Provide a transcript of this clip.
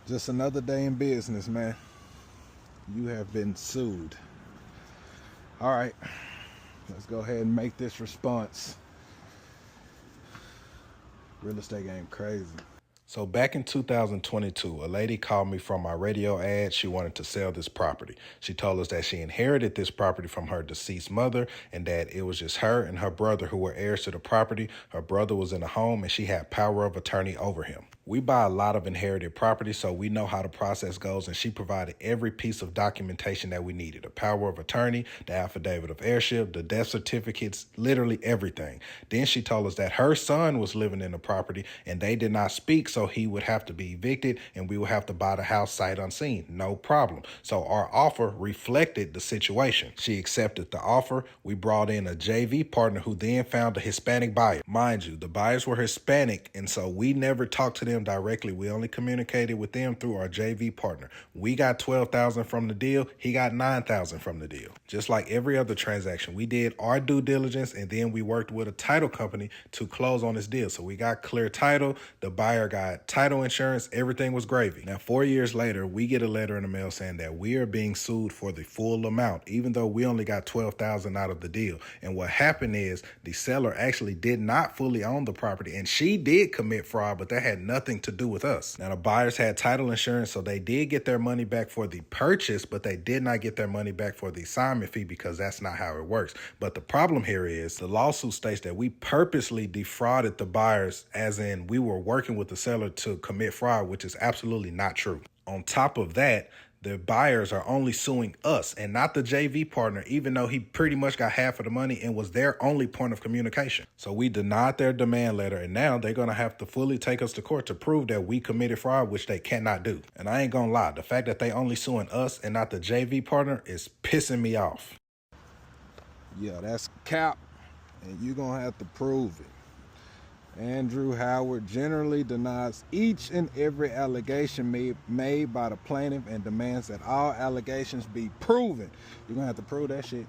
Just another day in business, man. You have been sued. All right, let's go ahead and make this response. Real estate game crazy. So back in 2022, a lady called me from my radio ad. She wanted to sell this property. She told us that she inherited this property from her deceased mother and that it was just her and her brother who were heirs to the property. Her brother was in a home and she had power of attorney over him. We buy a lot of inherited property, so we know how the process goes, and she provided every piece of documentation that we needed: a power of attorney, the affidavit of heirship, the death certificates, literally everything. Then she told us that her son was living in the property and they did not speak, so he would have to be evicted and we would have to buy the house sight unseen. No problem. So our offer reflected the situation. She accepted the offer. We brought in a JV partner who then found a Hispanic buyer. Mind you, the buyers were Hispanic, and so we never talked to them directly. We only communicated with them through our JV partner. We got $12,000 from the deal. He got $9,000 from the deal. Just like every other transaction, we did our due diligence and then we worked with a title company to close on this deal. So we got clear title. The buyer got title insurance. Everything was gravy. Now, 4 years later, we get a letter in the mail saying that we are being sued for the full amount, even though we only got $12,000 out of the deal. And what happened is the seller actually did not fully own the property, and she did commit fraud, but that had nothing to do with us. Now, the buyers had title insurance, so they did get their money back for the purchase, but they did not get their money back for the assignment fee because that's not how it works. But the problem here is the lawsuit states that we purposely defrauded the buyers, as in we were working with the seller to commit fraud, which is absolutely not true. On top of that, the buyers are only suing us and not the JV partner, even though he pretty much got half of the money and was their only point of communication. So we denied their demand letter, and now they're going to have to fully take us to court to prove that we committed fraud, which they cannot do. And I ain't going to lie, the fact that they only suing us and not the JV partner is pissing me off. Yeah, that's cap, and you're going to have to prove it. Andrew Howard generally denies each and every allegation made by the plaintiff and demands that all allegations be proven. You're going to have to prove that shit.